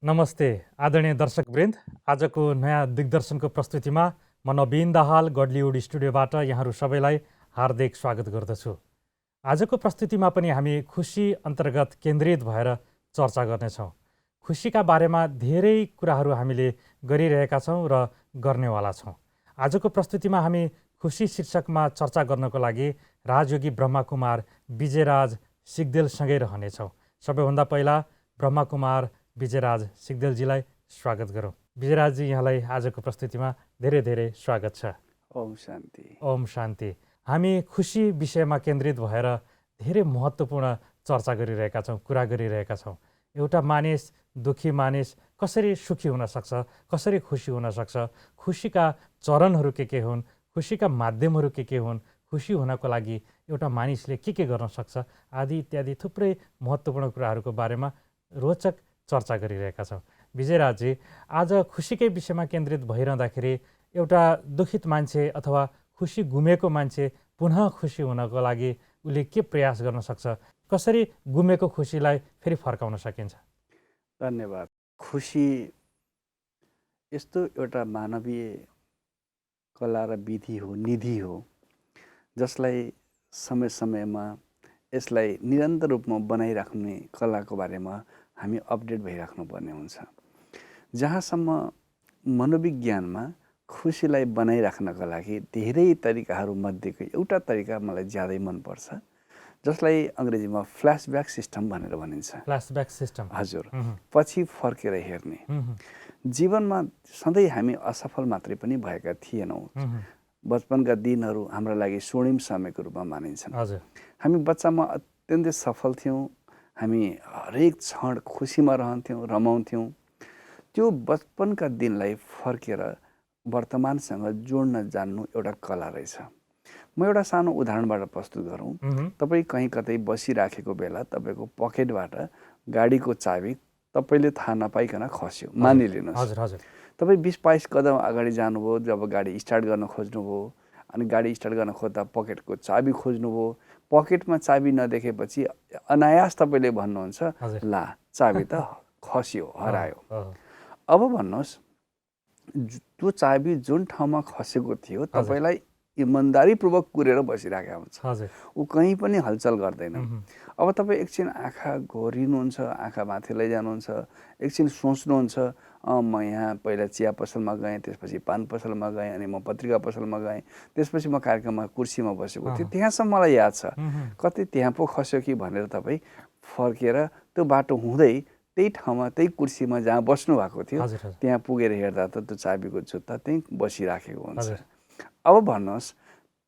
नमस्ते आदरणीय दर्शकवृन्द। आजको नयाँ दिग्दर्शनको प्रस्तुतिमा म नवीन दाहाल गडलिउड स्टुडियोबाट यहाँहरू सबैलाई हार्दिक स्वागत गर्दछु। आजको प्रस्तुतिमा पनि हामी खुसी अन्तर्गत केन्द्रित भएर चर्चा गर्नेछौँ। खुसीका बारेमा धेरै कुराहरू हामीले गरिरहेका छौँ र गर्नेवाला छौँ। आजको प्रस्तुतिमा हामी खुसी शीर्षकमा चर्चा गर्नको लागि राजयोगी ब्रह्मकुमार विजयराज सिग्देलसँगै रहनेछौँ। सबैभन्दा पहिला ब्रह्मकुमार विजयराज सिग्देलजीलाई स्वागत गरौँ। विजयराजजी, यहाँलाई आजको प्रस्तुतिमा धेरै धेरै स्वागत छ। ओम शान्ति। ओम शान्ति। हामी खुसी विषयमा केन्द्रित भएर धेरै महत्त्वपूर्ण चर्चा गरिरहेका छौँ, कुरा गरिरहेका छौँ। एउटा मानिस, दुःखी मानिस कसरी सुखी हुन सक्छ, कसरी खुसी हुन सक्छ, खुसीका चरणहरू के हुन्, खुसीका माध्यमहरू के हुन्, खुसी हुनको लागि एउटा मानिसले के गर्न सक्छ आदि इत्यादि थुप्रै महत्त्वपूर्ण कुराहरूको बारेमा रोचक चर्चा गरिरहेका छौँ। विजयराजजी, आज खुसीकै विषयमा केन्द्रित भइरहँदाखेरि एउटा दुखित मान्छे अथवा खुसी गुमेको मान्छे पुनः खुसी हुनको लागि उसले के प्रयास गर्न सक्छ, कसरी गुमेको खुसीलाई फेरि फर्काउन सकिन्छ? धन्यवाद। खुसी यस्तो एउटा मानवीय कला र विधि हो, निधि हो, जसलाई समय समयमा यसलाई निरन्तर रूपमा बनाइराख्ने कलाको बारेमा हामी अपडेट भइराख्नुपर्ने हुन्छ। जहाँसम्म मनोविज्ञानमा खुसीलाई बनाइराख्नका लागि धेरै तरिकाहरू मध्येको एउटा तरिका मलाई ज्यादै मनपर्छ, जसलाई अङ्ग्रेजीमा फ्ल्यासब्याक सिस्टम भनेर भनिन्छ। Flashback system? हजुर। पछि फर्केर हेर्ने। जीवनमा सधैँ हामी असफल मात्रै पनि भएका थिएनौँ। बचपनका दिनहरू हाम्रा लागि स्वर्णिम समयको रूपमा मानिन्छन्। हामी बच्चामा अत्यन्तै सफल थियौँ, हामी हरेक क्षण खुसीमा रहन्थ्यौँ, रमाउँथ्यौँ। त्यो बचपनका दिनलाई फर्केर वर्तमानसँग जोड्न जान्नु एउटा कला रहेछ। म एउटा सानो उदाहरणबाट प्रस्तुत गरौँ। तपाईँ कहीँ कतै बसिराखेको बेला तपाईँको पकेटबाट गाडीको चाबी तपाईँले थाहा नपाइकन खस्यो, मानिलिनुहोस्। तपाईँ 20-22 कदम अगाडि जानुभयो, जब गाडी स्टार्ट गर्न खोज्नुभयो, अनि गाडी स्टार्ट गर्न खोज्दा पकेटको चाबी खोज्नुभयो, पकेटमा चाबी नदेखेपछि अनायास तपाईँले भन्नुहुन्छ, ला चाबी त खस्यो, हरायो। अब भन्नुहोस्, त्यो चाबी जुन ठाउँमा खसेको थियो तपाईँलाई इमान्दारीपूर्वक कुरेर बसिराखेको हुन्छ, ऊ कहीँ पनि हलचल गर्दैन। अब तपाईँ एकछिन आँखा घोरिनुहुन्छ, आँखा माथि लैजानुहुन्छ, एकछिन सोच्नुहुन्छ, म यहाँ पहिला चिया पसलमा गएँ, त्यसपछि पान पसलमा गएँ, अनि म पत्रिका पसलमा गएँ, त्यसपछि म कार्यक्रममा कुर्सीमा बसेको थिएँ, त्यहाँसम्म मलाई याद छ। कतै त्यहाँ पो खस्यो कि भनेर तपाईँ फर्केर त्यो बाटो हुँदै त्यही ठाउँमा, त्यही कुर्सीमा जहाँ बस्नु भएको थियो त्यहाँ पुगेर हेर्दा त त्यो चाबीको जुत्ता त्यहीँ बसिराखेको हुन्छ। अब भन्नुहोस्,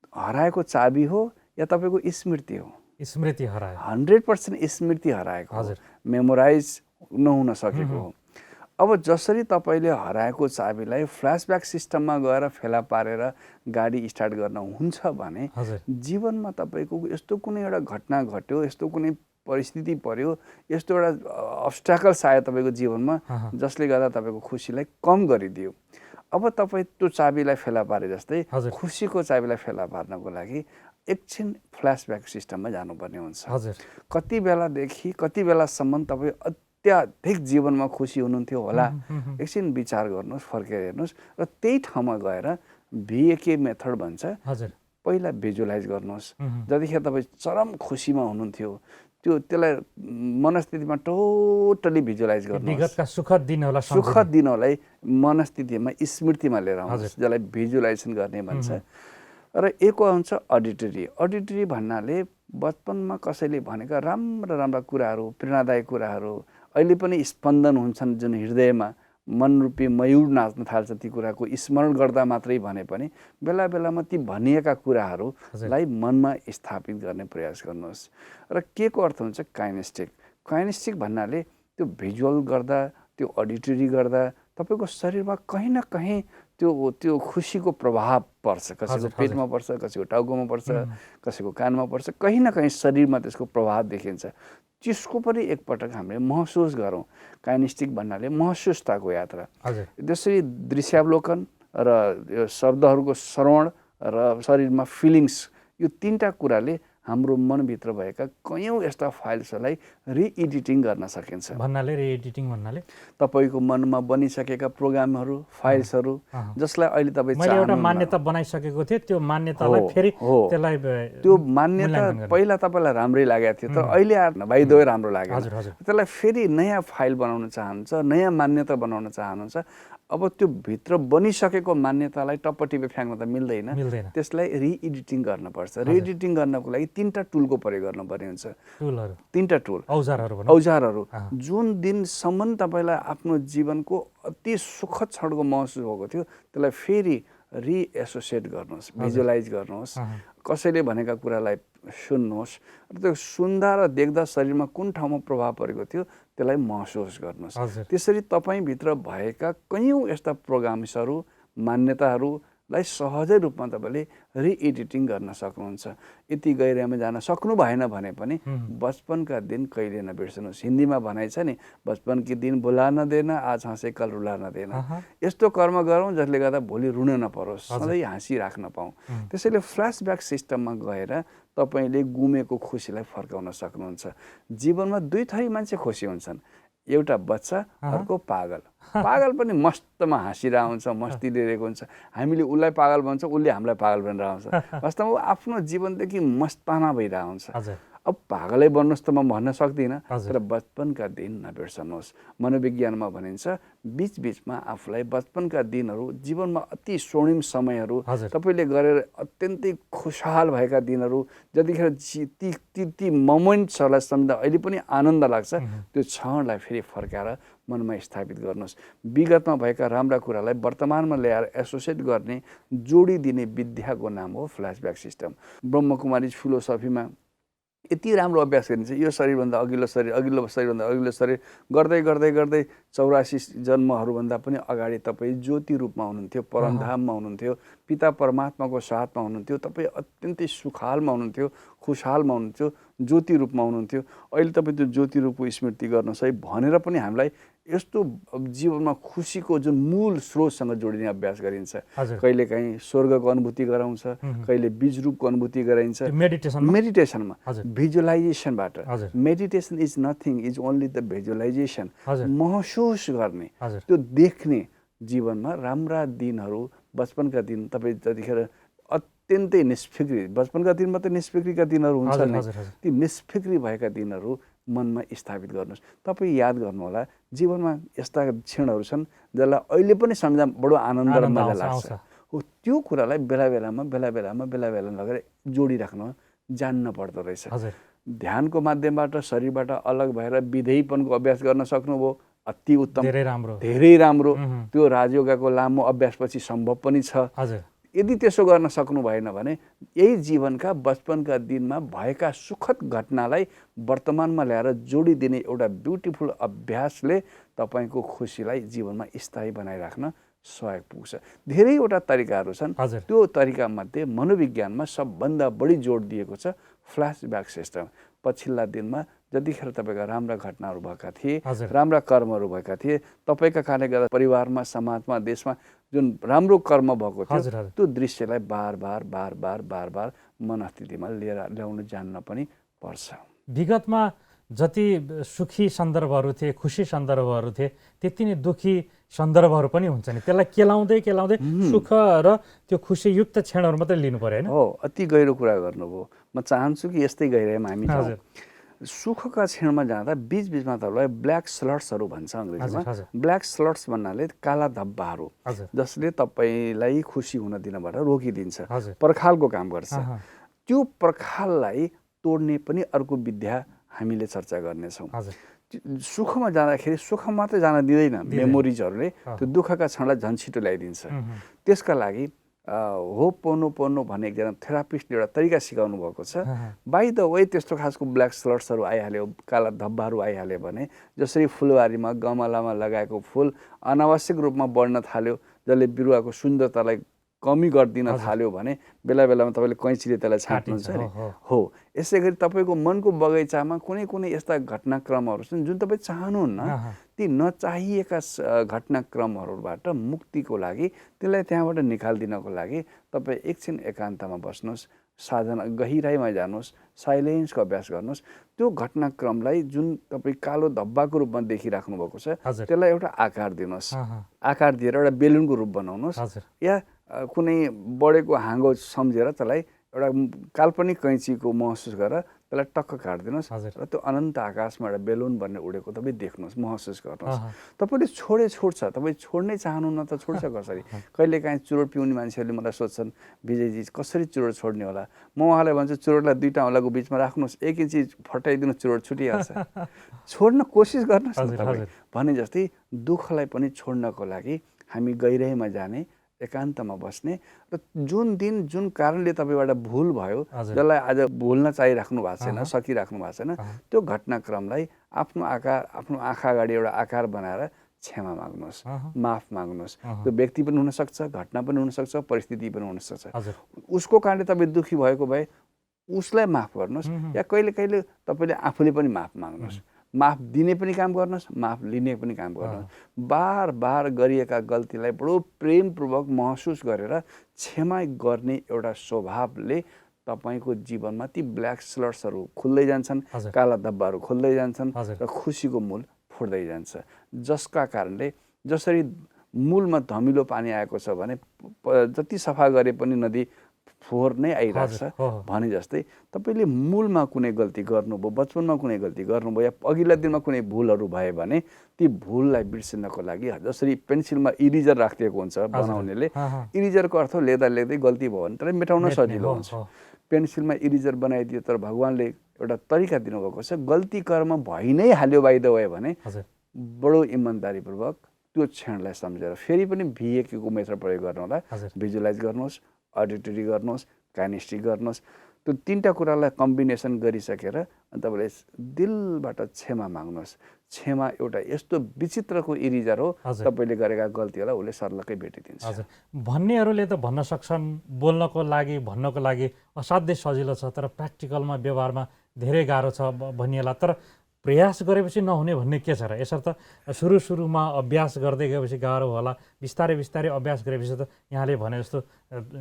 हराएको चाबी हो या तपाईँको स्मृति हो? स्मृति हरायो। 100% स्मृति हराएको हो, मेमोराइज नहुन सकेको हो। अब जसरी तपाईँले हराएको चाबीलाई फ्ल्यासब्याक सिस्टममा गएर फेला पारेर गाडी स्टार्ट गर्न हुन्छ भने जीवनमा तपाईँको यस्तो कुनै एउटा घटना घट्यो, यस्तो कुनै परिस्थिति पर्यो, यस्तो एउटा अब्स्ट्याकल्स आयो तपाईँको जीवनमा, जसले गर्दा तपाईँको खुसीलाई कम गरिदियो। अब तपाईँ त्यो चाबीलाई फेला पारे जस्तै खुसीको चाबीलाई फेला पार्नको लागि एकछिन फ्ल्यासब्याक सिस्टममा जानुपर्ने हुन्छ। कति बेलादेखि कति बेलासम्म तपाईँ अत्याधिक जीवनमा खुसी हुनुहुन्थ्यो होला, एकछिन विचार गर्नुहोस्, फर्केर हेर्नुहोस् र त्यही ठाउँमा गएर VAK मेथड भन्छ, पहिला भिजुअलाइज गर्नुहोस्। जतिखेर तपाईँ चरम खुसीमा हुनुहुन्थ्यो त्यसलाई मनस्थितिमा टोटली भिजुअलाइज गर्नुहोस्। विगतका सुखद दिनहरूलाई मनस्थितिमा, स्मृतिमा लिएर आउनुहोस्, जसलाई भिजुअलाइजेसन गर्ने भन्छ। र एक हुन्छ अडिटरी। अडिटरी भन्नाले बचपनमा कसैले भनेका राम्रा राम्रा कुराहरू, प्रेरणादायक कुराहरू अहिले पनि स्पन्दन हुन्छन्, जुन हृदयमा मनरूपी मयूर नाच्न थाल्छ, ती कुराको स्मरण गर्दा मात्रै भने पनि बेला बेलामा ती भनिएका कुराहरूलाई मनमा स्थापित गर्ने प्रयास गर्नुहोस्। र के को अर्थ हुन्छ काइनेस्टिक। काइनेस्टिक भन्नाले त्यो भिजुअल गर्दा, त्यो अडिटरी गर्दा तपाईँको शरीरमा कहीँ न कहीँ त्यो खुसीको प्रभाव पर्छ। कसैको पेटमा पर्छ, कसैको टाउकोमा पर्छ, कसैको कानमा पर्छ, कहीँ न कहीँ शरीरमा त्यसको प्रभाव देखिन्छ। त्यसको पनि एकपटक हामीले महसुस गरौँ। काइनेस्टिक भन्नाले महसुसताको यात्रा। त्यसरी दृश्यावलोकन र यो शब्दहरूको श्रवण र शरीरमा फिलिङ्स, यो 3टा कुराले हाम्रो मनभित्र भएका कयौँ यस्ता फाइल्सहरूलाई रिएडिटिङ गर्न सकिन्छ। भन्नाले रिएडिटिङ भन्नाले तपाईँको मनमा बनिसकेका प्रोग्रामहरू, फाइल्सहरू जसलाई अहिले तपाईँ मैले एउटा मान्यता बनाइसकेको थिएँ, त्यो मान्यतालाई फेरि त्यसलाई त्यो मान्यता पहिला तपाईँलाई राम्रै लागेको थियो, तर अहिले आएर भइदो राम्रो लाग्यो। त्यसलाई फेरि नयाँ फाइल बनाउन चाहनुहुन्छ, नयाँ मान्यता बनाउन चाहनुहुन्छ। अब त्यो भित्र बनिसकेको मान्यतालाई टप्पटिपे फ्याँक्न त मिल्दैन। त्यसलाई रिएडिटिङ गर्नुपर्छ। रिएडिटिङ गर्नको लागि 3टा टुलको प्रयोग गर्नुपर्ने हुन्छ। 3टा टुल, औजारहरू जुन दिनसम्म तपाईँलाई आफ्नो जीवनको अति सुखद क्षणको महसुस भएको थियो त्यसलाई फेरि रिएसोसिएट गर्नुहोस्, भिजुअलाइज गर्नुहोस्, कसैले भनेका कुरालाई सुन्नुहोस् र त्यो सुन्दा र देख्दा शरीरमा कुन ठाउँमा प्रभाव परेको थियो त्यसलाई महसुस गर्नुहोस्। त्यसरी तपाईँभित्र भएका कयौँ यस्ता प्रोग्राम्सहरू, मान्यताहरूलाई सहजै रूपमा तपाईँले रिएडिटिङ गर्न सक्नुहुन्छ। यति गहिराइमा जान सक्नु भएन भने पनि बचपनका दिन कहिले नबिर्सनुहोस्। हिन्दीमा भनाइ छ नि, बचपन की दिन भुला न देना, आज हाँसे कल रुला न देना। यस्तो कर्म गरौँ जसले गर्दा भोलि रुन नपरोस्, सधैँ हाँसिराख्न पाऊँ। त्यसैले फ्ल्यासब्याक सिस्टममा गएर तपाईँले गुमेको खुसीलाई फर्काउन सक्नुहुन्छ। जीवनमा 2 थरी मान्छे खुसी हुन्छन्, एउटा बच्चा, अर्को पागल। पागल पनि मस्तमा हाँसिरहेको हुन्छ, मस्ती लिइरहेको हुन्छ। हामीले उसलाई पागल भन्छ, उसले हामीलाई पागल भनेर आउँछ। वास्तवमा आफ्नो जीवनदेखि मस्ताना भइरहेको हुन्छ। अब पागलै बन्नुहोस् त म भन्न सक्दिनँ, तर बचपनका दिन नबिर्सनुहोस्। मनोविज्ञानमा भनिन्छ बीचबीचमा आफूलाई बचपनका दिनहरू, जीवनमा अति स्वर्णिम समयहरू, तपाईँले गरेर अत्यन्तै खुशहाल भएका दिनहरू, जतिखेर ती मोमेन्ट्सहरूलाई सम्झ्दा अहिले पनि आनन्द लाग्छ, त्यो क्षणलाई फेरि फर्काएर मनमा स्थापित गर्नुहोस्। विगतमा भएका राम्रा कुरालाई वर्तमानमा ल्याएर एसोसिएट गर्ने, जोडिदिने विद्याको नाम हो फ्ल्यासब्याक सिस्टम। ब्रह्मकुमारी फिलोसफीमा यति राम्रो अभ्यास गरिन्छ। यो शरीरभन्दा अघिल्लो शरीर, अघिल्लो शरीरभन्दा अघिल्लो शरीर गर्दै गर्दै गर्दै 84 जन्महरूभन्दा पनि अगाडि तपाईँ ज्योति रूपमा हुनुहुन्थ्यो, परमधाममा हुनुहुन्थ्यो, पिता परमात्माको साथमा हुनुहुन्थ्यो, तपाईँ अत्यन्तै सुखालमा हुनुहुन्थ्यो, खुशहालमा हुनुहुन्थ्यो, ज्योति रूपमा हुनुहुन्थ्यो। अहिले तपाईँ त्यो ज्योति रूपको स्मृति गर्नुहोस् है भनेर पनि हामीलाई यस्तो जीवनमा खुसीको जुन मूल स्रोतसँग जोडिने अभ्यास गरिन्छ। कहिलेकाहीँ स्वर्गको अनुभूति गराउँछ, कहिले बीज रूपको अनुभूति गराइन्छ। मेडिटेसनमा भिजुअलाइजेसनबाट, meditation is nothing, is only the visualisation. महसुस गर्ने, त्यो देख्ने, जीवनमा राम्रा दिनहरू, बचपनका दिन तपाईँ जतिखेर अत्यन्तै निष्फिक्री, बचपनका दिन मात्रै निष्फिक्रीका दिनहरू हुन्छन् नि, ती निष्फिक्री भएका दिनहरू मनमा स्थापित गर्नुहोस्। तपाईँ याद गर्नुहोला, जीवनमा यस्ता क्षणहरू छन् जसलाई अहिले पनि सम्झ्दा बडो आनन्द र मजा लाग्छ। हो, त्यो कुरालाई बेला बेलामा लगेर जोडिराख्न जान्न पर्दो रहेछ। ध्यानको माध्यमबाट शरीरबाट अलग भएर विधेयपनको अभ्यास गर्न सक्नुभयो, अति उत्तम, धेरै राम्रो। त्यो राजयोगाको लामो अभ्यासपछि सम्भव पनि छ। यदि त्यसो गर्न सक्नु भएन भने यही जीवनका बचपनका दिनमा भएका सुखद घटनालाई वर्तमानमा ल्याएर जोडिदिने एउटा ब्युटिफुल अभ्यासले तपाईँको खुसीलाई जीवनमा स्थायी बनाइराख्न सहयोग पुग्छ। धेरैवटा तरिकाहरू छन्। त्यो तरिकामध्ये मनोविज्ञानमा सबभन्दा बढी जोड दिएको छ फ्ल्यासब्याक सिस्टम। पछिल्ला दिनमा जतिखेर तपाईँका राम्रा घटनाहरू भएका थिए, राम्रा कर्महरू भएका थिए, तपाईँका कारणले गर्दा परिवारमा, समाजमा, देशमा जुन राम्रो कर्म भएको थियो, त्यो दृश्यलाई बार बार मनस्थितिमा लिएर ल्याउन जान्न पनि पर्छ। विगतमा जति सुखी सन्दर्भहरू थिए, खुसी सन्दर्भहरू थिए, त्यति नै दुखी सन्दर्भहरू पनि हुन्छ नि। त्यसलाई केलाउँदै सुख र त्यो खुसीयुक्त क्षणहरू मात्रै लिनु पर्यो हैन? हो, अति गहिरो कुरा गर्नुभयो। म चाहन्छु कि यस्तै गहिराइमा हामी जाउँ। सुखका क्षणमा जाँदा बीचबीचमा तपाईँलाई ब्ल्याक स्लट्सहरू भन्छ अङ्ग्रेजीमा। ब्ल्याक स्लट्स भन्नाले काला धब्बाहरू, जसले तपाईँलाई खुसी हुन दिनबाट रोकिदिन्छ, पर्खालको काम गर्छ। त्यो पर्खाललाई तोड्ने पनि अर्को विद्या हामीले चर्चा गर्नेछौँ। सुखमा जाँदाखेरि सुख मात्रै जान दिँदैन, मेमोरिजहरूले त्यो दुःखका क्षणलाई झन् छिटो ल्याइदिन्छ। त्यसका लागि होपोनोपोनो भन्ने एकजना थेरापिस्टले एउटा तरिका सिकाउनु भएको छ। बाई द वे त्यस्तो खासको ब्ल्याक स्लट्सहरू आइहाल्यो, काला धब्बाहरू आइहाल्यो भने, जसरी फुलबारीमा गमलामा लगाएको फुल अनावश्यक रूपमा बढ्न थाल्यो, जसले बिरुवाको सुन्दरतालाई कमी गरिदिन थाल्यो भने बेला बेलामा तपाईँले कैँचीले त्यसलाई छाट्नुहुन्छ नि। हो, यसै गरी तपाईँको मनको बगैँचामा कुनै यस्ता घटनाक्रमहरू छन् जुन तपाईँ चाहनुहुन्न, ती नचाहिएका घटनाक्रमहरूबाट मुक्तिको लागि, त्यसलाई त्यहाँबाट निकालिदिनको लागि तपाईँ एकछिन एकान्तमा बस्नुहोस्, साधना गहिराइमा जानुहोस्, साइलेन्सको अभ्यास गर्नुहोस्। त्यो घटनाक्रमलाई जुन तपाईँ कालो धब्बाको रूपमा देखिराख्नु भएको छ त्यसलाई एउटा आकार दिनुहोस्। आकार दिएर एउटा बेलुनको रूप बनाउनुहोस् या कुनै बढेको हाँगो सम्झेर त्यसलाई एउटा काल्पनिक कैँचीको महसुस गरेर त्यसलाई टक्क काटिदिनुहोस् र त्यो अनन्त आकाशमा एउटा बेलुन बनेर उडेको तपाईँ देख्नुहोस्, महसुस गर्नुहोस्। तपाईँले छोड्छ, तपाईँ छोड्नै चाहनुहुन्न त छोड्छ कसरी? कहिलेकाहीँ चुरोट पिउने मान्छेहरूले मलाई सोध्छन्, विजयजी कसरी चुरोट छोड्ने होला? म उहाँलाई भन्छु चुरोटलाई दुईवटा औँलाको बिचमा राख्नुहोस्, एक इन्ची फटाइदिनु, चुरोट छुटिहाल्छ। छोड्न कोसिस गर्नुहोस् न तपाईँ। भने जस्तै दुःखलाई पनि छोड्नको लागि हामी गहिराइमा जाने, एकान्तमा बस्ने र जुन दिन जुन कारणले तपाईँबाट भुल भयो, जसलाई आज भुल्न चाहिराख्नु भएको छैन, सकिराख्नु भएको छैन, त्यो घटनाक्रमलाई आफ्नो आँखा अगाडि एउटा आकार बनाएर क्षमा माग्नुहोस्, माफ माग्नुहोस्। त्यो व्यक्ति पनि हुनसक्छ, घटना पनि हुनसक्छ, परिस्थिति पनि हुनसक्छ। उसको कारणले तपाईँ दुःखी भएको भए उसलाई माफ गर्नुहोस् या कहिले कहिले तपाईँले आफूले पनि माफ माग्नुहोस्। माफ दिने पनि काम गर्नुहोस्, माफ लिने पनि काम गर्नुहोस्। बार बार गरिएका गल्तीलाई बडो प्रेमपूर्वक महसुस गरेर क्षमा गर्ने एउटा स्वभावले तपाईँको जीवनमा ती ब्ल्याक स्लट्सहरू खुल्दै जान्छन्, काला धब्बाहरू खुल्दै जान्छन् र खुसीको मूल फुट्दै जान्छ। जसका कारणले जसरी मूलमा धमिलो पानी आएको छ भने जति सफा गरे पनि नदी फोहोर नै आइरहेको छ भने जस्तै तपाईँले मूलमा कुनै गल्ती गर्नुभयो, बचपनमा कुनै गल्ती गर्नुभयो या अघिल्ला दिनमा कुनै भुलहरू भए भने ती भुललाई बिर्सिनको लागि जसरी पेन्सिलमा इरेजर राखिएको हुन्छ बनाउनेले, इरेजरको अर्थ लेख्दा लेख्दै गल्ती भयो भने तर मेटाउन सजिलो हुन्छ। पेन्सिलमा इरेजर बनाइदियो तर भगवान्ले एउटा तरिका दिनुभएको छ, गल्ती कर्म भइ नै हाल्यो बाइ द वे भने बडो इमान्दारीपूर्वक त्यो क्षणलाई सम्झेर फेरि पनि भिएको मेथड प्रयोग गर्नु होला। भिजुलाइज गर्नुहोस्, अडिटरी गर्नुहोस्, काइनेस्टी गर्नुहोस्। त्यो तीनटा कुरालाई कम्बिनेसन गरिसकेर तपाईँले दिलबाट क्षमा माग्नुहोस्। क्षमा एउटा यस्तो विचित्रको इरेजर हो, तपाईँले गरेका गल्तीहरूलाई उसले सर्लक्कै भेटिदिन्छ। हजुर, भन्नेहरूले त भन्न सक्छन्, बोल्नको लागि भन्नको लागि असाध्यै सजिलो छ, तर प्र्याक्टिकलमा व्यवहारमा धेरै गाह्रो छ भनिएला। तर प्रयास गरेपछि नहुने भन्ने के छ र? यसर्थ सुरुमा अभ्यास गर्दै गएपछि गाह्रो होला, बिस्तारै बिस्तारै अभ्यास गरेपछि त यहाँले भने जस्तो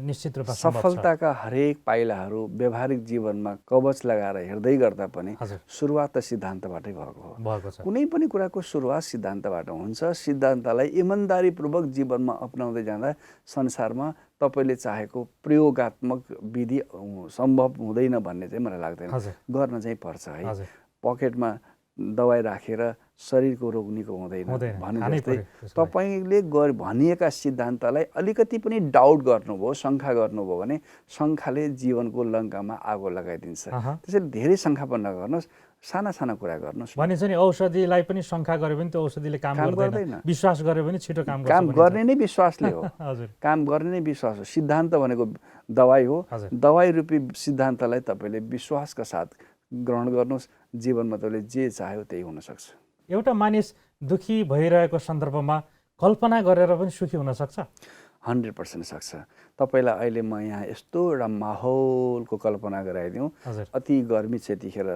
निश्चित रूपमा सफलताका हरेक पाइलाहरू व्यावहारिक जीवनमा कवच लगाएर हेर्दै गर्दा पनि सुरुवात त सिद्धान्तबाटै भएको छ। कुनै पनि कुराको सुरुवात सिद्धान्तबाट हुन्छ। सिद्धान्तलाई इमान्दारीपूर्वक जीवनमा अपनाउँदै जाँदा संसारमा तपाईँले चाहेको प्रयोगात्मक विधि सम्भव हुँदैन भन्ने चाहिँ मलाई लाग्दैन। गर्न चाहिँ पर्छ है। पकेटमा दबाई राखेर शरीरको रोग निको हुँदैन भने जस्तै तपाईँले भनिएका सिद्धान्तलाई अलिकति पनि डाउट गर्नुभयो, शङ्का गर्नुभयो भने शङ्काले जीवनको लङ्कामा आगो लगाइदिन्छ। त्यसैले धेरै शङ्का पनि नगर्नुहोस्, साना साना कुरा गर्नुहोस्। भनिन्छ नि औषधिलाई पनि शङ्का गरे पनि त्यो औषधिले काम गर्दैन, विश्वास गरे पनि छिटो काम गर्ने नै विश्वासले हो। काम गर्ने नै विश्वास हो। सिद्धान्त भनेको दबाई हो। दबाई रूपी सिद्धान्तलाई तपाईँले विश्वासका साथ ग्रहण गर्नुहोस्। जीवनमा तपाईँले जे चाह्यो त्यही हुनसक्छ। एउटा मानिस दुःखी भइरहेको सन्दर्भमा कल्पना गरेर पनि सुखी हुनसक्छ? 100% सक्छ। तपाईँलाई अहिले म यहाँ यस्तो एउटा माहौलको कल्पना गराइदिउँ। अति गर्मी छ यतिखेर,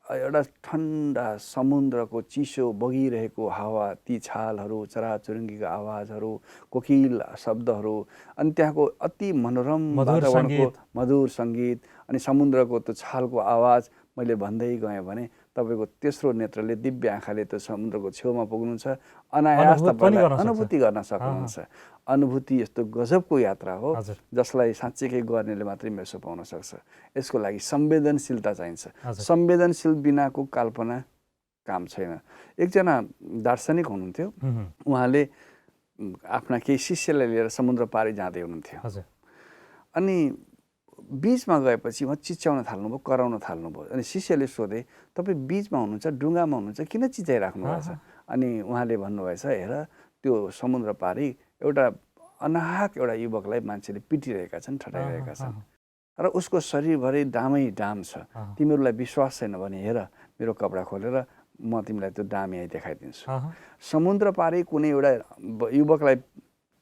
एउटा ठन्डा समुद्रको चिसो बगिरहेको हावा, ती छालहरू, चराचुरुङ्गीको आवाजहरू, कोकिल शब्दहरू, अनि त्यहाँको अति मनोरम वातावरणको मधुर सङ्गीत अनि समुद्रको त्यो छालको आवाज मैले भन्दै गएँ भने तपाईँको तेस्रो नेत्रले, दिव्य आँखाले त्यो समुद्रको छेउमा पुग्नुहुन्छ, अनायास तपाईँलाई अनुभूति गर्न सक्नुहुन्छ। अनुभूति यस्तो गजबको यात्रा हो जसलाई साँच्चैकै गर्नेले मात्रै मेसो पाउन सक्छ। यसको लागि संवेदनशीलता चाहिन्छ। संवेदनशील बिनाको कल्पना काम छैन। एकजना दार्शनिक हुनुहुन्थ्यो, उहाँले आफ्ना केही शिष्यलाई लिएर समुद्र पारी जाँदै हुनुहुन्थ्यो। अनि बीचमा गएपछि उहाँ चिच्याउन थाल्नुभयो, कराउन थाल्नुभयो। अनि शिष्यले सोधे, तपाईँ बीचमा हुनुहुन्छ, डुङ्गामा हुनुहुन्छ, किन चिच्याइराख्नु भएको छ? अनि उहाँले भन्नुभएछ, हेर त्यो समुद्र पारी एउटा अनाहक एउटा युवकलाई मान्छेले पिटिरहेका छन्, ठटाइरहेका छन् र उसको शरीरभरि डामै डाम छ। तिमीहरूलाई विश्वास छैन भने हेर, मेरो कपडा खोलेर म तिमीलाई त्यो डाम यहीँ देखाइदिन्छु। समुद्र पारी कुनै एउटा युवकलाई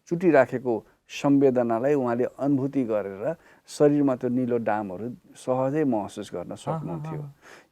चुटिराखेको संवेदनालाई उहाँले अनुभूति गरेर शरीरमा त्यो निलो डामहरू सहजै महसुस गर्न सक्नुहुन्थ्यो।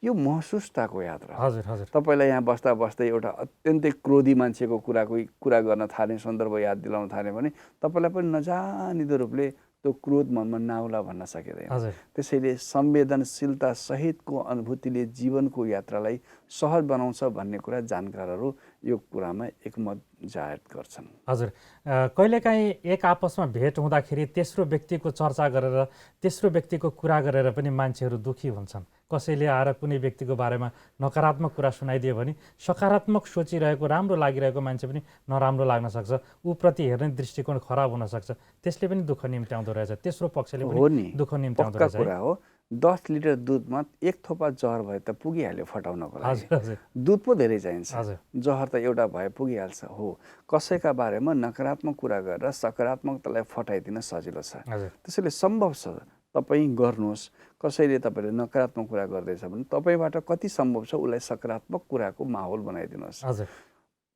यो महसुसताको यात्रा। तपाईँलाई यहाँ बस्दा बस्दै एउटा अत्यन्तै क्रोधी मान्छेको कुरा गर्न थाल्ने सन्दर्भ याद दिलाउन थाल्यो भने तपाईँलाई पनि नजानिदो रूपले त्यो क्रोध मनमा नाउला भन्न सकिँदैन। हजुर त्यसैले संवेदनशीलता सहितको अनुभूतिले जीवनको यात्रालाई सहज बनाउँछ भन्ने कुरा जानकारहरू यो कुरामा एकमत जाहेर गर्छन्। हजुर, कहिलेकाहीँ एक आपसमा भेट हुँदाखेरि तेस्रो व्यक्तिको चर्चा गरेर तेस्रो व्यक्तिको कुरा गरेर पनि मान्छेहरू दुःखी हुन्छन्। कसैले आएर कुनै व्यक्तिको बारेमा नकारात्मक कुरा सुनाइदियो भने सकारात्मक सोचिरहेको राम्रो लागिरहेको मान्छे पनि नराम्रो लाग्न सक्छ, ऊप्रति हेर्ने दृष्टिकोण खराब हुनसक्छ, त्यसले पनि दुःख निम्त्याउँदो रहेछ, तेस्रो पक्षले पनि दुःख निम्त्याउँदो रहेछ। कुरा हो 10 लिटर दुधमा 1 थोपा जहर भए त पुगिहाल्यो फटाउनको लागि। दुध पो धेरै चाहिन्छ, जहर त एउटा भए पुगिहाल्छ। हो, कसैका बारेमा नकारात्मक कुरा गरेर सकारात्मकतालाई फटाइदिन सजिलो छ। त्यसैले सम्भव छ तपाईँ गर्नुहोस्। कसैले तपाईँले नकारात्मक कुरा गर्दैछ भने तपाईँबाट कति सम्भव छ उसलाई सकारात्मक कुराको माहौल बनाइदिनुहोस्।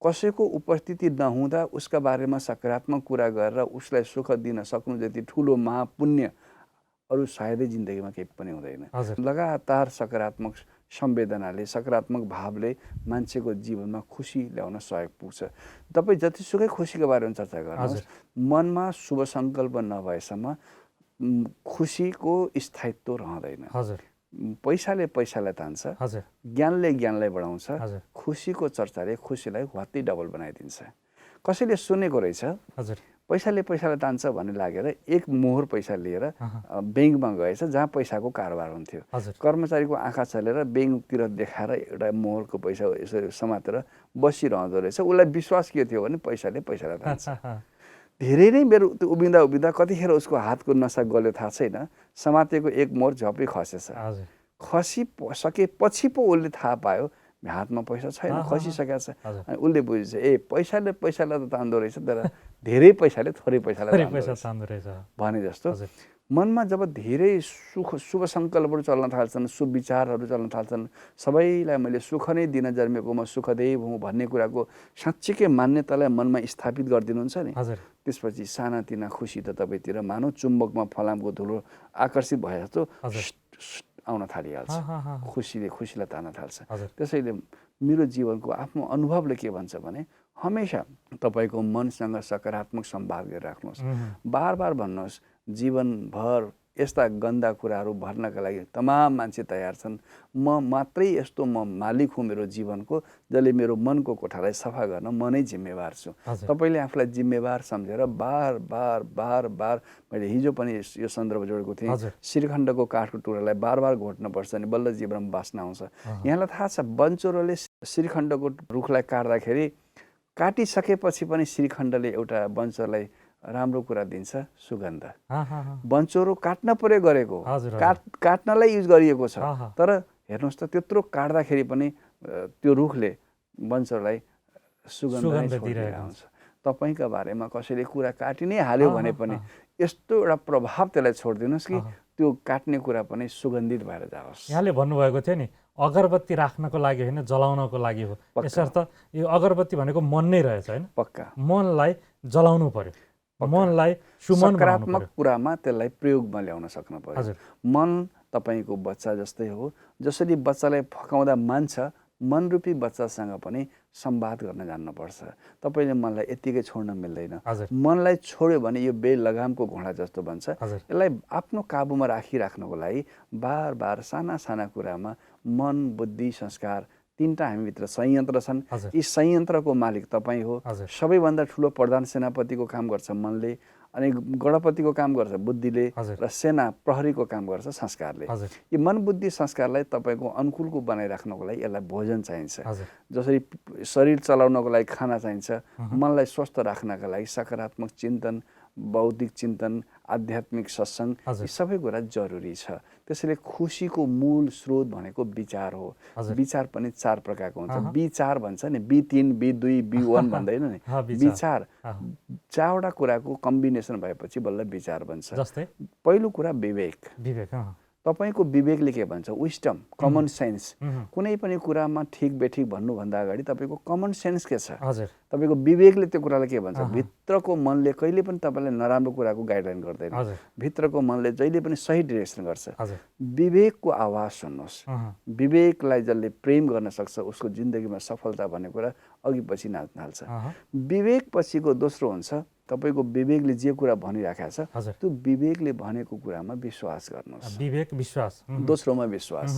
कसैको उपस्थिति नहुँदा उसका बारेमा सकारात्मक कुरा गरेर उसलाई सुख दिन सक्नु जति ठुलो महापुण्य अरू सायदै जिन्दगीमा केही पनि हुँदैन। लगातार सकारात्मक संवेदनाले सकारात्मक भावले मान्छेको जीवनमा खुसी ल्याउन सहयोग पुग्छ। तपाईँ जतिसुकै खुसीको बारेमा चर्चा गर्नुहोस्, मनमा शुभ सङ्कल्प नभएसम्म खुसीको स्थायित्व रहँदैन। पैसाले पैसालाई तान्छ, ज्ञानले ज्ञानलाई बढाउँछ, खुसीको चर्चाले खुसीलाई वात्तै डबल बनाइदिन्छ। कसैले सुनेको रहेछ पैसाले पैसालाई तान्छ भन्ने लागेर एक मोहर पैसा लिएर ब्याङ्कमा गएछ जहाँ पैसाको कारोबार हुन्थ्यो। कर्मचारीको आँखा चलेर ब्याङ्कतिर देखाएर एउटा मोहरको पैसा यसरी समातेर बसिरहँदो रहेछ। उसलाई विश्वास के थियो भने पैसाले पैसालाई तान्छ। धेरै नै बेर त्यो उभिँदा उभिँदा कतिखेर उसको हातको नसा गल्यो थाहा छैन, समातेको एक मोहर झपै खसेछ। खसिसकेपछि पो उसले थाहा पायो हातमा पैसा छैन, खसिसकेको छ। अनि उसले बुझेछ ए पैसाले पैसालाई त तान्दो रहेछ, तर धेरै पैसाले थोरै पैसालाई तान्दो रहेछ भने जस्तो मनमा जब धेरै शुभ सङ्कल्पहरू चल्न थाल्छन्, शुभ विचारहरू चल्न थाल्छन्, सबैलाई मैले सुख नै दिन जन्मेको म सुखदेव हुँ भन्ने कुराको साँच्चीकै मान्यतालाई मनमा स्थापित गरिदिनुहुन्छ नि, त्यसपछि सानातिना खुसी त तपाईँतिर मानव चुम्बकमा फलामको धुलो आकर्षित भए जस्तो आउन थालिहाल्छ। खुसीलाई तान्न थाल्छ। त्यसैले मेरो जीवनको आफ्नो अनुभवले के भन्छ भने हमेसा तपाईँको मनसँग सकारात्मक संवाद गरिराख्नुहोस्। बार बार भन्नुहोस् जीवनभर यस्ता गन्दा कुराहरू भर्नका लागि तमाम मान्छे तयार छन्, म मात्रै यस्तो म मालिक हुँ मेरो जीवनको, जसले मेरो मनको कोठालाई सफा गर्न म नै जिम्मेवार छु। तपाईँले आफूलाई जिम्मेवार सम्झेर बार बार बार बार मैले हिजो पनि यो सन्दर्भ जोडेको थिएँ, श्रीखण्डको काठको टुक्रालाई बार बार घोट्नुपर्छ अनि बल्ल जीवनमा बाँच्न आउँछ। यहाँलाई थाहा छ बनचोरोले श्रीखण्डको रुखलाई काट्दाखेरि काटिसकेपछि पनि श्रीखण्डले एउटा बनचोरलाई राम्रो कुरा दिन्छ, सुगन्ध। बनचोरो काट्न पर्यो गरेको, काट्नलाई युज गरिएको छ, तर हेर्नुहोस् त त्यत्रो काट्दाखेरि पनि त्यो रुखले बनचोरलाई सुगन्ध दिइरहेको हुन्छ। तपाईँका बारेमा कसैले कुरा काटि नै हाल्यो भने पनि यस्तो एउटा प्रभाव त्यसलाई छोडिदिनुहोस् कि त्यो काट्ने कुरा पनि सुगन्धित भएर जाओस्। यहाँले भन्नुभएको थियो नि अगरबत्ती राख्नको लागि होइन जलाउनको लागि हो, यसर्थ यो अगरबत्ती भनेको मन नै रहेछ होइन। पक्का मनलाई जलाउनु पर्यो, मनलाई सकारात्मक कुरामा त्यसलाई प्रयोगमा ल्याउन सक्नु पर्यो। मन तपाईँको बच्चा जस्तै हो, जसरी बच्चालाई फकाउँदा मान्छ, मनरूपी बच्चासँग पनि संवाद गर्न जान्नुपर्छ। तपाईँले मनलाई यत्तिकै छोड्न मिल्दैन। मनलाई छोड्यो भने यो बेलगामको घोडा जस्तो बन्छ। यसलाई आफ्नो काबुमा राखिराख्नको लागि बार बार साना साना कुरामा मन, बुद्धि, संस्कार तीनटा हामीभित्र संयन्त्र छन्। यी संयन्त्रको मालिक तपाईँ हो। सबैभन्दा ठुलो प्रधान सेनापतिको काम गर्छ मनले, अनि गणपतिको काम गर्छ बुद्धिले, र सेना प्रहरीको काम गर्छ संस्कारले। यी मन, बुद्धि, संस्कारलाई तपाईँको अनुकूलको बनाइराख्नको लागि यसलाई भोजन चाहिन्छ। जसरी शरीर चलाउनको लागि खाना चाहिन्छ, मनलाई स्वस्थ राख्नका लागि सकारात्मक चिन्तन, बौद्धिक चिन्तन, आध्यात्मिक सत्सङ्ग, यी सबै कुरा जरुरी छ। त्यसैले खुसीको मूल स्रोत भनेको विचार हो। विचार पनि 4 प्रकारको हुन्छ। विचार भन्छ नि, B3, B2, B1 भन्दैन नि, विचार 4वटा कुराको कम्बिनेसन भएपछि बल्ल विचार बन्छ। जस्तै पहिलो कुरा विवेक। तपाईँको विवेकले के भन्छ? Wisdom, common sense. कुनै पनि कुरामा ठिक बेठिक भन्नुभन्दा अगाडि तपाईँको कमन सेन्स के छ? तपाईँको विवेकले त्यो कुरालाई के भन्छ? भित्रको मनले कहिले पनि तपाईँलाई नराम्रो कुराको गाइडलाइन गर्दैन। भित्रको मनले जहिले पनि सही डिरेक्सन गर्छ। विवेकको आवाज सुन्नुहोस्। विवेकलाई जसले प्रेम गर्न सक्छ उसको जिन्दगीमा सफलता भन्ने कुरा अघि पछि नाच्न थाल्छ। विवेक पछिको दोस्रो हुन्छ तपाईँको विवेकले जे कुरा भनिराखेको छ हजुर त्यो विवेकले भनेको कुरामा विश्वास गर्नुहोस्। विवेक विश्वास दोस्रोमा विश्वास।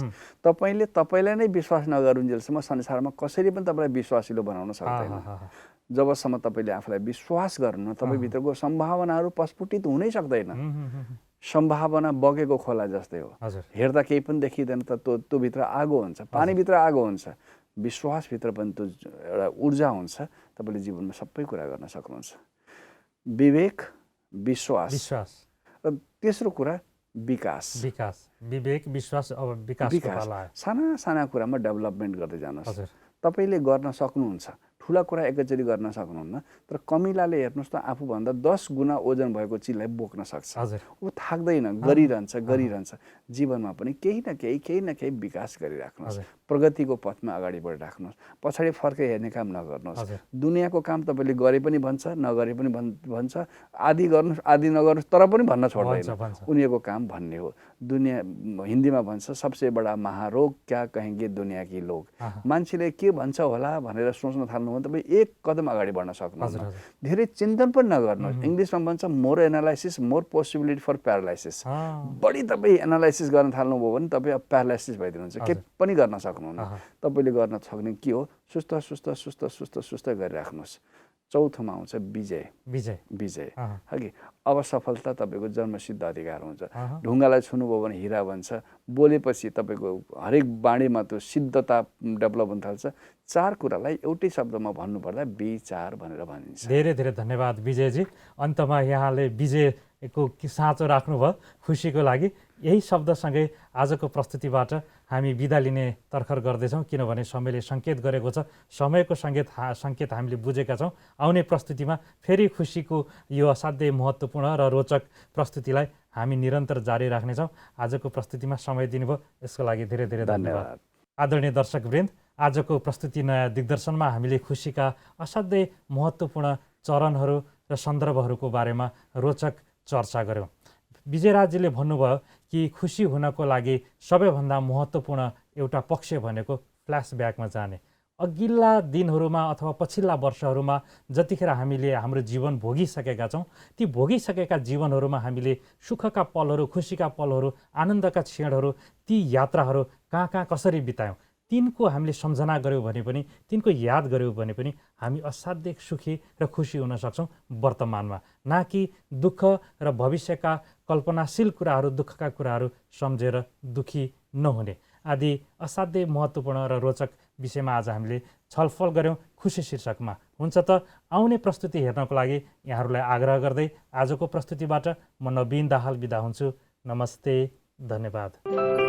तपाईँले तपाईँलाई नै विश्वास नगरुन्जेलसम्म संसारमा कसैले पनि तपाईँलाई विश्वासिलो बनाउन सक्दैन। जबसम्म तपाईँले आफूलाई विश्वास गर्नु तपाईँभित्रको सम्भावनाहरू प्रस्फुटित हुनै सक्दैन। सम्भावना बगेको खोला जस्तै हो, हेर्दा केही पनि देखिँदैन त त्यो भित्र आगो हुन्छ, पानीभित्र आगो हुन्छ। विश्वासभित्र पनि त्यो एउटा ऊर्जा हुन्छ, तपाईँले जीवनमा सबै कुरा गर्न सक्नुहुन्छ। विवेक, विश्वास र तेस्रो कुरा विकास। विवेक विश्वास अब विकास। साना साना कुरामा डेभलपमेन्ट गर्दै जानुहोस्। तपाईँले गर्न सक्नुहुन्छ, ठुला कुरा एकैचोटि गर्न सक्नुहुन्न, तर कमिलाले हेर्नुहोस् त आफूभन्दा 10 गुणा ओजन भएको चिजलाई बोक्न सक्छ। ऊ थाक्दैन, गरिरहन्छ। जीवनमा पनि केही न केही विकास गरिराख्नुहोस्। प्रगतिको पथमा अगाडि बढिराख्नुहोस्। पछाडि फर्के हेर्ने काम नगर्नुहोस्। दुनियाँको काम तपाईँले गरे पनि भन्छ, नगरे पनि भन्छ, आदि गर्नुहोस् आदि नगर्नुहोस्, तर पनि भन्न छोड्दैन। उनीहरूको काम भन्ने हो। दुनियाँ हिन्दीमा भन्छ सबसे बडा महारोग क्या कहेंगे दुनियाँ की लोग। मान्छेले के भन्छ होला भनेर सोच्न थाल्नु भने तपाईँ एक कदम अगाडि बढ्न सक्नुहुन्छ। धेरै चिन्तन पनि नगर्नुहोस्। इङ्ग्लिसमा भन्छ more analysis more possibility for paralysis. बढी तपाईँ एनालाइसिस गर्न थाल्नुभयो भने तपाईँ प्यारालाइसिस भइदिनुहुन्छ, के पनि गर्न सक्नुहुन्न। तपाईँले गर्न सक्ने के हो? सुस्त गरिराख्नुहोस्। चौथोमा आउँछ विजय। हगि अब सफलता तपाईँको जन्मसिद्ध अधिकार हुन्छ। ढुङ्गालाई छुनुभयो भने हिरा भन्छ। बोलेपछि तपाईँको हरेक बाणीमा त्यो सिद्धता डेभलप हुन थाल्छ। 4 कुरालाई एउटै शब्दमा भन्नुपर्दा विचार भनेर भनिन्छ। धेरै धेरै धन्यवाद विजयजी। अन्तमा यहाँले विजयको साँचो राख्नुभयो खुसीको लागि। यही शब्दसँगै आजको प्रस्तुतिबाट हामी बिदा लिने तर्खर गर्दैछौँ, किनभने समयले सङ्केत गरेको छ। समयको सङ्केत हामीले बुझेका छौँ। आउने प्रस्तुतिमा फेरि खुसीको यो असाध्यै महत्त्वपूर्ण र रोचक प्रस्तुतिलाई हामी निरन्तर जारी राख्नेछौँ। आजको प्रस्तुतिमा समय दिनुभयो यसको लागि धेरै धेरै धन्यवाद। आदरणीय दर्शकवृन्द, आजको प्रस्तुति नयाँ दिग्दर्शनमा हामीले खुसीका असाध्यै महत्त्वपूर्ण चरणहरू र सन्दर्भहरूको बारेमा रोचक चर्चा गऱ्यौँ। विजयराजजीले भन्नुभयो कि खुसी हुनको लागि सबैभन्दा महत्त्वपूर्ण एउटा पक्ष भनेको फ्ल्यासब्याकमा जाने। अघिल्ला दिनहरूमा अथवा पछिल्ला वर्षहरूमा जतिखेर हामीले हाम्रो जीवन भोगिसकेका छौँ, ती भोगिसकेका जीवनहरूमा हामीले सुखका पलहरू, खुसीका पलहरू, आनन्दका क्षणहरू, ती यात्राहरू कहाँ कसरी बितायौँ, तिनको हामीले सम्झना गऱ्यौँ भने पनि, तिनको याद गऱ्यौँ भने पनि हामी असाध्यै सुखी र खुसी हुन सक्छौँ वर्तमानमा। न कि दुःख र भविष्यका कल्पनाशील कुराहरू, दुःखका कुराहरू सम्झेर दुःखी नहुने आदि असाध्यै महत्त्वपूर्ण र रोचक विषयमा आज हामीले छलफल गऱ्यौँ खुसी शीर्षकमा। हुन्छ त आउने प्रस्तुति हेर्नको लागि यहाँहरूलाई आग्रह गर्दै आजको प्रस्तुतिबाट म नवीन दाहाल बिदा हुन्छु। नमस्ते, धन्यवाद।